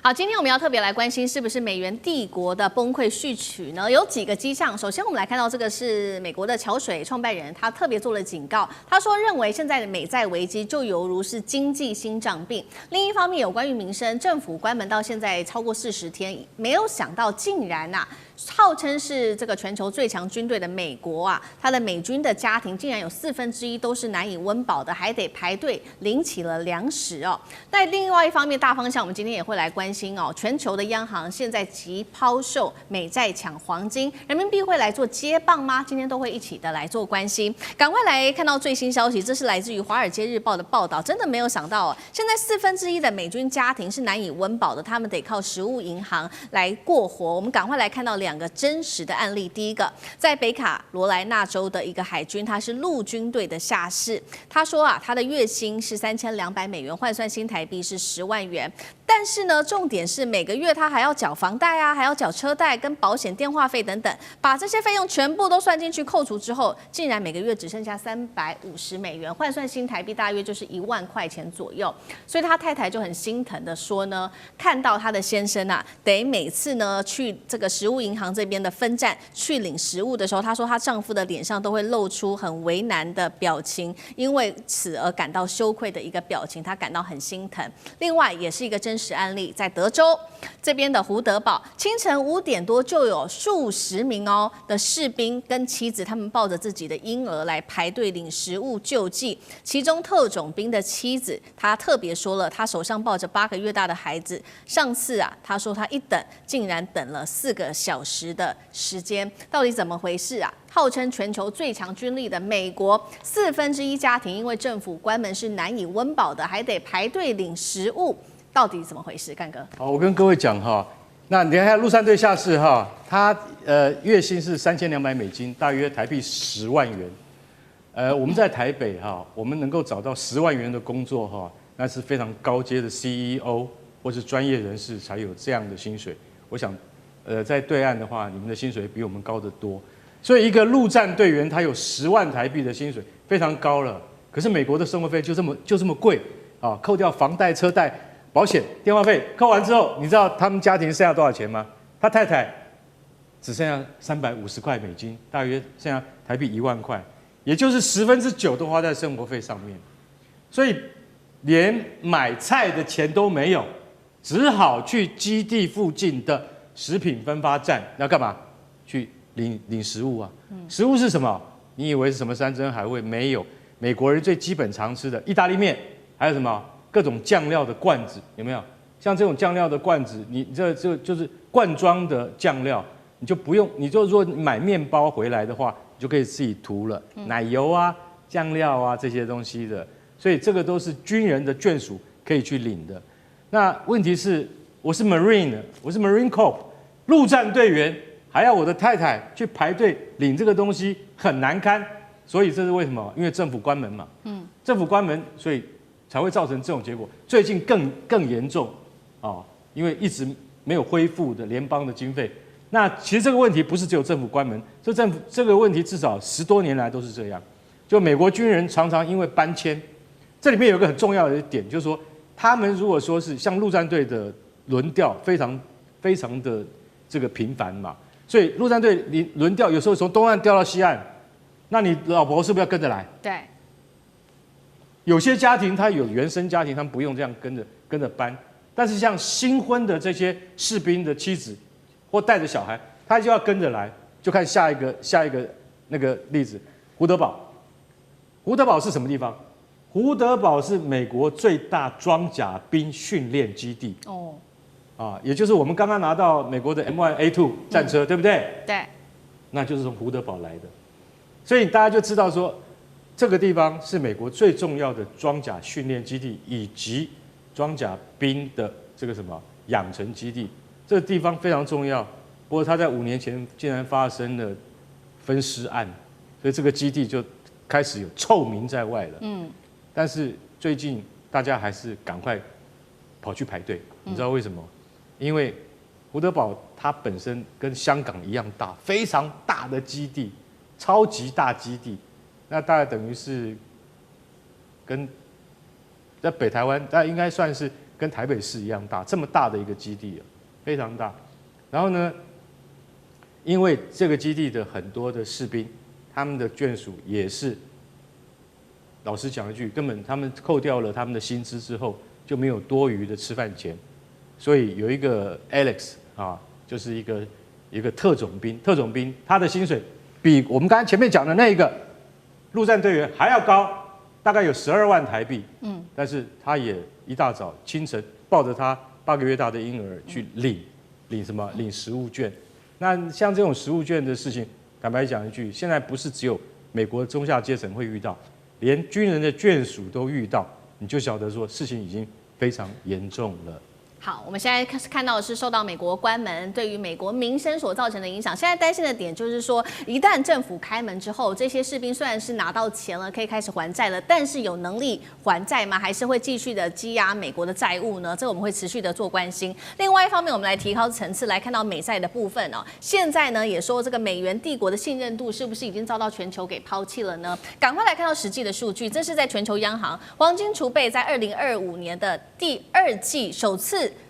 好，今天我們要特別來關心，是不是美元帝國的崩潰序曲呢？有幾個跡象。首先，我們來看到這個是美國的橋水創辦人，他特別做了警告。他說，認為現在的美債危機就猶如是經濟心臟病。另一方面，有關於民生，政府關門到現在超過40天，沒有想到竟然號稱是這個全球最強軍隊的美國它的美軍的家庭竟然有1/4都是難以溫飽的，還得排隊領起了糧食哦。那另外一方面，大方向我們今天也會來關心哦，全球的央行現在急拋售美債搶黃金，人民幣會來做接棒嗎？今天都會一起的來做關心。趕快來看到最新消息，這是來自於《華爾街日報》的報道，真的沒有想到哦，現在1/4的美軍家庭是難以溫飽的，他們得靠食物銀行來過活。我們趕快來看到2個真實的案例。第一個，在北卡羅來納州的一個海軍，他是陸軍隊的下士。他說他的月薪是3200美元，換算新台幣是10萬元。但是呢，重點是每個月他還要繳房貸還要繳車貸跟保險、電話費等等，把這些費用全部都算進去扣除之後，竟然每個月只剩下350美元，換算新台幣大約就是1萬塊錢左右。所以他太太就很心疼的說呢，看到他的先生得每次呢去這個食物銀行這邊的分站去領食物的時候，她說她丈夫的臉上都會露出很為難的表情，因為此而感到羞愧的一個表情，她感到很心疼。另外也是一個真實案例，在德州這邊的胡德堡，清晨5點多就有數十名的士兵跟妻子，他們抱着自己的嬰兒來排隊領食物救濟。其中特種兵的妻子，她特別說了，她手上抱着8個月大的孩子，上次她說她一等竟然等了4個小時的時間，到底怎麼回事號稱全球最強軍力的美國1/4家庭因為政府關門是難以溫飽的，還得排隊領食物，到底怎麼回事？幹哥，好，我跟各位講那你看陸戰隊下士他月薪是3200美金，大約台幣10萬元。我們在台北我們能夠找到10萬元的工作那是非常高階的 CEO 或是專業人士才有這樣的薪水。我想，在對岸的話，你們的薪水比我們高得多。所以一個陸戰隊員他有10萬台幣的薪水，非常高了。可是美國的生活費就這麼貴扣掉房貸、車貸、保險、電話費，扣完之後，你知道他們家庭剩下多少錢嗎？他太太只剩下350塊美金，大約剩下台幣1萬塊，也就是9%都花在生活費上面，所以連買菜的錢都沒有，只好去基地附近的食品分發站要幹嘛？去領食物食物是什麼？你以為是什麼山珍海味？沒有，美國人最基本常吃的意大利麵，還有什麼各種醬料的罐子，有沒有？像這種醬料的罐子，你這就是罐裝的醬料，你就不用，你就如果買麵包回來的話，你就可以自己涂了，奶油醬料這些東西的，所以這個都是軍人的眷屬可以去領的。那問題是，我是 Marine， 我是 Marine Corps 陸戰隊員，還要我的太太去排隊領這個東西，很難堪。所以這是為什麼？因為政府關門嘛。政府關門，所以才會造成這種結果。最近更嚴重因為一直沒有恢復的聯邦的經費。那其實這個問題不是只有政府關門，這個問題至少10多年來都是這樣。就美國軍人常常因為搬遷，這裡面有一個很重要的一點，就是說他們如果說是像陸戰隊的輪調，非常的這個頻繁嘛，所以陸戰隊輪調有時候從東岸調到西岸，那你老婆是不是要跟着來？對。有些家庭他有原生家庭，他們不用這樣跟着搬，但是像新婚的這些士兵的妻子或帶着小孩，他就要跟着來。就看下一個那個例子，胡德堡。胡德堡是什麼地方？胡德堡是美國最大裝甲兵訓練基地。也就是我们剛剛拿到美國的 M1A2 戰車，對不對？對。那就是從胡德堡來的，所以大家就知道說，這個地方是美國最重要的裝甲訓練基地以及裝甲兵的這個什麼養成基地。這個地方非常重要。不過他在5年前竟然發生了分屍案，所以這個基地就開始有臭名在外了。但是最近大家還是趕快跑去排隊，你知道為什麼？因為胡德堡它本身跟香港一樣大，非常大的基地，超級大基地，那大概等於是跟在北台灣，那應該算是跟台北市一樣大，這麼大的一個基地非常大。然後呢，因為這個基地的很多的士兵，他們的眷屬也是，老實講一句，根本他們扣掉了他們的薪資之後，就沒有多餘的吃飯錢。所以有一個 Alex 啊，就是一個特種兵，他的薪水比我們剛才前面講的那個陸戰隊員還要高，大概有12萬台幣。但是他也一大早清晨抱着他8個月大的嬰兒去領什麼？領食物券。那像這種食物券的事情，坦白講一句，現在不是只有美國的中下階層會遇到，連軍人的眷屬都遇到，你就曉得說事情已經非常嚴重了。好，我們現在看到的是受到美國關門對於美國民生所造成的影響。現在擔心的點就是說，一旦政府開門之後，這些士兵雖然是拿到錢了，可以開始還債了，但是有能力還債嗎？還是會繼續的積壓美國的債務呢？這個我們會持續的做關心。另外一方面，我們來提高層次來看到美債的部分哦。現在呢，也說這個美元帝國的信任度是不是已經遭到全球給拋棄了呢？趕快來看到實際的數據，這是在全球央行黃金儲備在2025年的第2季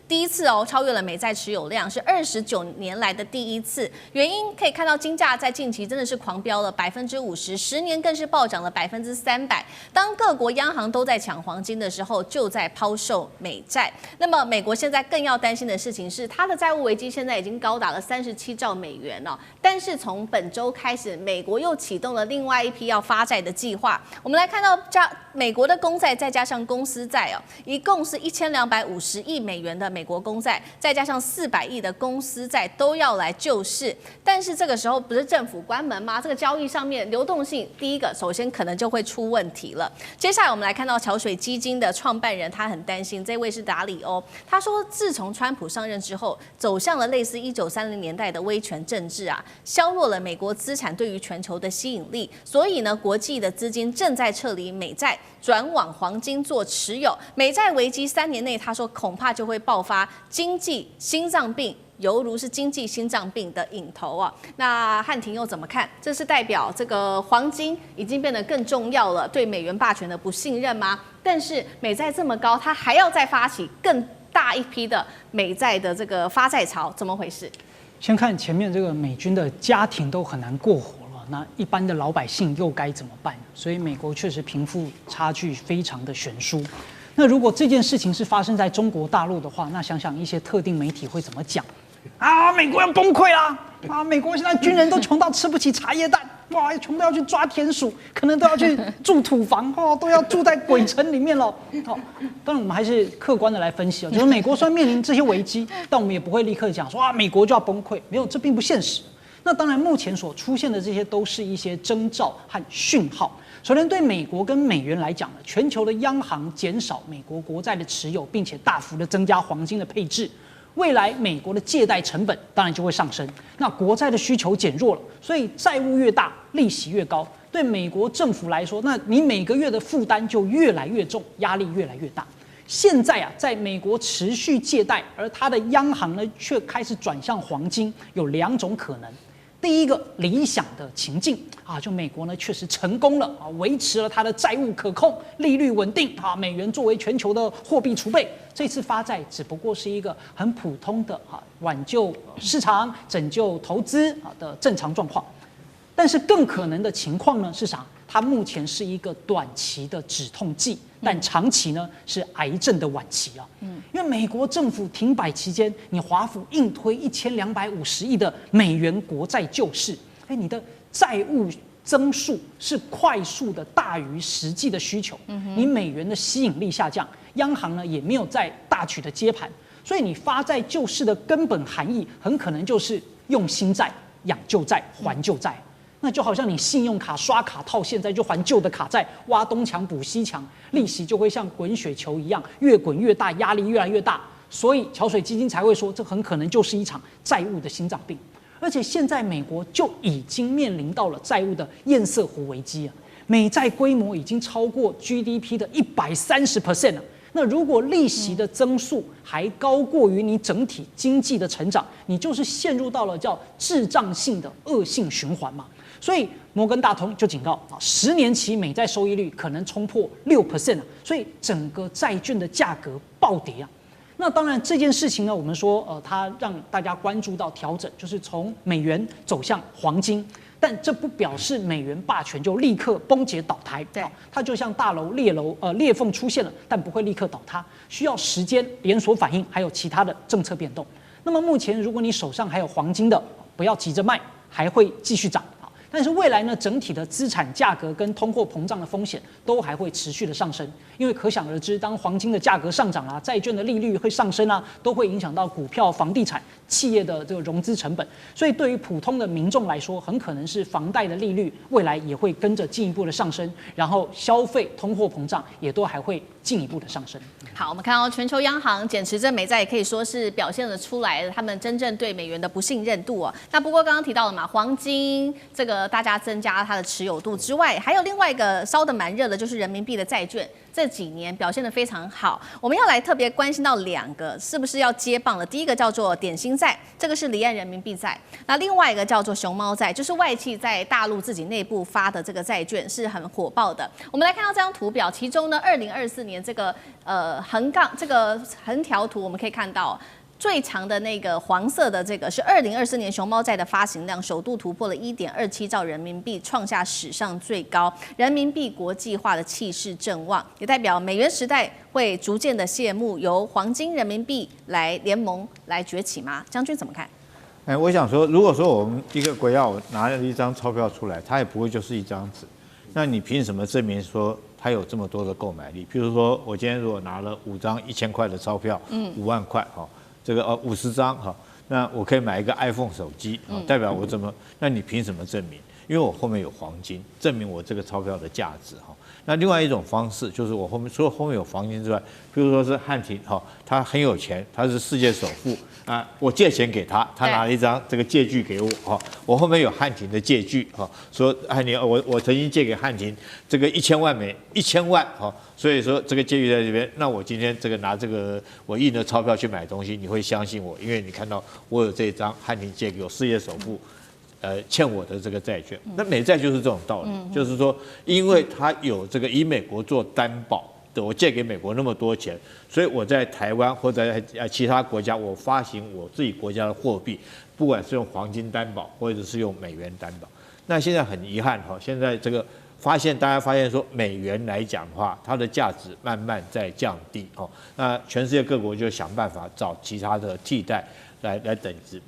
第一次超越了美債持有量，是29年來的第一次。原因可以看到，金價在近期真的是狂飆了50%，10年更是暴漲了300%。當各國央行都在搶黃金的時候，就在拋售美債。那麼，美國現在更要擔心的事情是，它的債務危機現在已經高達了37兆美元了。但是從本周開始，美國又啟動了另外一批要發債的計劃。我們來看到美國的公債再加上公司債一共是1250億美元的美國公債，再加上400億的公司債都要來救市。但是這個時候不是政府關門嗎？這個交易上面流動性，第一個首先可能就會出問題了。接下來我們來看到橋水基金的創辦人，他很擔心，這位是達里歐，他說自從川普上任之後，走向了類似1930年代的威權政治削弱了美國資產對於全球的吸引力，所以呢，國際的資金正在撤離美債，轉往黃金做持有。美債危機3年內，他說恐怕就會爆發經濟心臟病，猶如是經濟心臟病的癮頭那漢庭又怎麼看？這是代表這個黃金已經變得更重要了，對美元霸權的不信任嗎？但是美債這麼高，他還要再發起更大一批的美債的這個發債潮，怎麼回事？先看前面這個美軍的家庭都很難過活了，那一般的老百姓又該怎麼辦？所以美國確實貧富差距非常的懸殊。那如果這件事情是發生在中國大陸的話，那想想一些特定媒體會怎麼講？美國要崩潰啦！美國現在軍人都窮到吃不起茶葉蛋，哇，窮到要去抓田鼠，可能都要去住土房，都要住在鬼城裡面了。當然我們還是客觀的來分析就是美國雖然面臨這些危機，但我們也不會立刻講說美國就要崩潰，沒有，這並不現實。那當然，目前所出現的這些都是一些徵兆和訊號。首先，對美國跟美元來講呢，全球的央行減少美國國債的持有，並且大幅的增加黃金的配置。未來美國的借貸成本當然就會上升，那國債的需求減弱了，所以債務越大，利息越高。對美國政府來說，那你每個月的負擔就越來越重，壓力越來越大。現在在美國持續借貸，而它的央行呢卻開始轉向黃金，有2種可能。第一個理想的情境就美國呢確實成功了維持了它的債務可控，利率穩定美元作為全球的貨幣儲備，這次發債只不過是一個很普通的挽救市場、拯救投資的正常狀況。但是更可能的情況呢是啥？它目前是一個短期的止痛劑，但長期呢是癌症的晚期因為美國政府停擺期間，你華府硬推1250億的美元國債救市，你的債務增速是快速的大於實際的需求，你美元的吸引力下降，央行呢也沒有再大舉的接盤，所以你發債救市的根本含義很可能就是用新債養舊債還舊債。那就好像你信用卡刷卡套現在就還舊的卡債，挖東牆補西牆，利息就會像滾雪球一樣越滾越大，壓力越來越大。所以橋水基金才會說，這很可能就是一場債務的心臟病。而且現在美國就已經面臨到了債務的堰塞湖危機美債規模已經超過 GDP 的130% 了。那如果利息的增速還高過於你整體經濟的成長，你就是陷入到了叫滯脹性的惡性循環嘛。所以摩根大通就警告10年期美債收益率可能衝破6%所以整個債券的價格暴跌那當然這件事情呢，我們說它讓大家關注到調整，就是從美元走向黃金。但這不表示美元霸權就立刻崩解倒台，對，它就像大樓裂縫出現了，但不會立刻倒塌，需要時間連鎖反應，還有其他的政策變动。那麼目前如果你手上還有黃金的，不要急着賣，還會繼續漲。但是未來呢，整體的資產價格跟通貨膨脹的風險都還會持續的上升，因為可想而知，當黃金的價格上漲啊，債券的利率會上升啊，都會影響到股票、房地產企業的這個融資成本。所以对於普通的民眾來說，很可能是房貸的利率未來也會跟着進一步的上升，然後消費、通貨膨脹也都還會進一步的上升。好，我們看到全球央行減持这美債，也可以說是表現了出來他們真正對美元的不信任度哦。那不過剛剛提到了嘛，黄金這個大家增加它的持有度之外，還有另外一個燒得蠻熱的，就是人民幣的債券，這幾年表現得非常好。我們要來特別關心到兩個，是不是要接棒了？第一個叫做點心債，這個是離岸人民幣債；那另外一個叫做熊貓債，就是外企在大陸自己內部發的這個債券，是很火爆的。我們來看到這張圖表，其中呢，2024年這個橫條圖，我們可以看到。最長的那個黃色的這個是2024年熊貓債的發行量首度突破了1.27兆人民幣，創下史上最高。人民幣國際化的氣勢正旺，也代表美元時代會逐漸的謝幕，由黃金、人民幣來聯盟來崛起嗎？將軍怎麼看？我想說，如果說我們一個國家我拿了一張鈔票出來，它也不會就是一張紙，那你憑什麼證明說它有這麼多的購買力？譬如說我今天如果拿了5張1000塊的鈔票，5萬塊哈。這個50張哈，那我可以買一個 iPhone 手機，代表我怎麼？那你憑什麼證明？因為我後面有黃金，證明我這個鈔票的價值哈。那另外一種方式就是我後面除了後面有黄金之外，比如說是漢庭哈，他很有錢，他是世界首富啊，我借錢給他，他拿了一張這個借據給我哈，我後面有漢庭的借據哈，說漢庭我曾經借給漢庭這個1000萬哈。所以說這個借據在這邊，那我今天這個拿這個我印的鈔票去買東西，你會相信我，因為你看到我有這一張漢庭借給我世界首富，欠我的這個債券。那美債就是這種道理，就是說，因為它有這個以美國做擔保的，我借給美國那麼多錢，所以我在台灣或者在其他國家，我發行我自己國家的貨幣，不管是用黄金擔保或者是用美元擔保。那現在很遺憾哈，現在這個。大家發現說，美元來講的話，它的價值慢慢在降低哦。那全世界各國就想辦法找其他的替代來等值。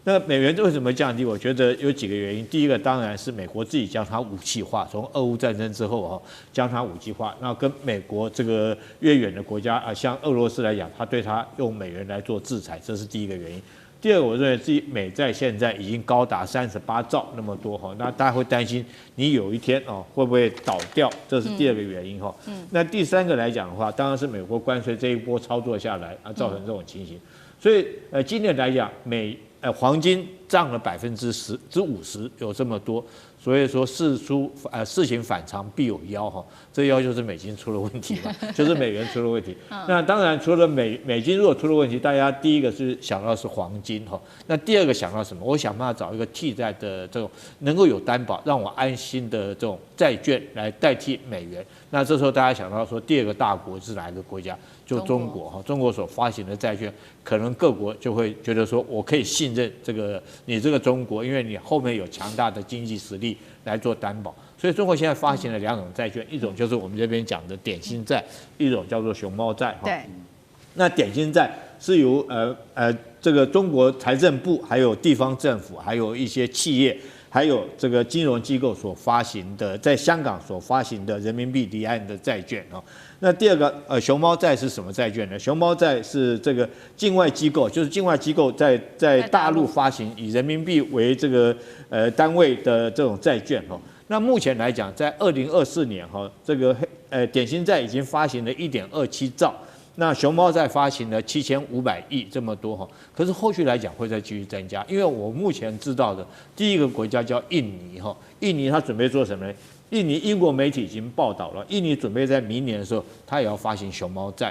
那美元為什麼降低？我覺得有幾個原因。第一個當然是美國自己將它武器化，從俄烏戰爭之後哈，將它武器化。那跟美國這個越遠的國家啊，像俄羅斯來講，它對它用美元來做制裁，這是第一個原因。第二個，我認為自己美債現在已經高達38兆那麼多哈，那大家會擔心你有一天哦會不會倒掉，這是第二個原因哈。那第三個來講的話，當然是美國關稅這一波操作下來啊，造成這種情形。所以今年來講，黃金漲了50%，有這麼多。所以說事情反常必有妖哈，這妖就是美金出了問題嘛，就是美元出了問題。那當然除了美金如果出了問題，大家第一個是想到是黃金哈，那第二個想到什麼？我想辦法找一個替代的這種能夠有擔保讓我安心的這種債券來代替美元。那這時候大家想到說第二個大國是哪一個國家？就中國哈，中國所發行的債券，可能各國就會覺得說我可以信任你這個中國，因為你後面有強大的經濟實力來做擔保。所以中國現在發行了2種債券，一種就是我們這邊講的點心債，一種叫做熊貓債。對。那點心債是由這個中國財政部、還有地方政府、還有一些企業、還有這個金融機構所發行的，在香港所發行的人民幣離岸的債券哦。那第二個熊貓債是什麼債券呢？熊貓債是這個境外機構，就是境外機構在大陸發行以人民幣為這個單位的這種債券哦。那目前來講，在2024年哈，這個點心債已經發行了1.27兆。那熊貓債發行了7500億這麼多哈，可是後續來講會再繼續增加，因為我目前知道的第一個國家叫印尼哈，印尼它準備做什麼呢？印尼英國媒體已經報道了，印尼準備在明年的時候，它也要發行熊貓債，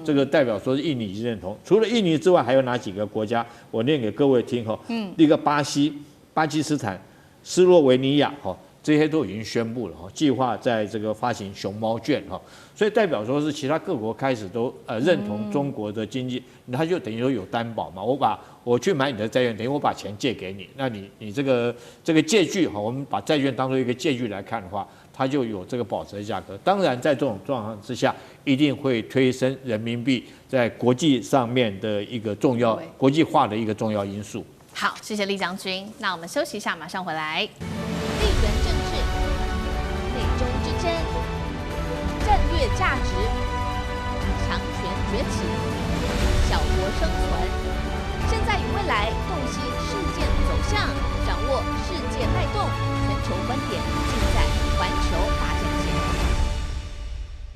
這個代表說是印尼已經認同。除了印尼之外，還有哪幾個國家？我念給各位聽哈，一個巴基斯坦、斯洛維尼亞哈。這些都已經宣布了哈，計劃在這個發行熊貓券哈，所以代表說是其他各國開始都認同中國的經濟，它就等於說有擔保嘛，我去買你的債券，等於我把錢借給你，那你這個借據哈，我們把債券當作一個借據來看的話，它就有這個保值的價格。當然，在這種狀況之下，一定會推升人民幣在國際上面的一個重要国際化的一個重要因素。好，謝謝酈将軍。那我們休息一下，馬上回来。地缘政治、美中之爭、戰略價值、強權崛起、小國生存。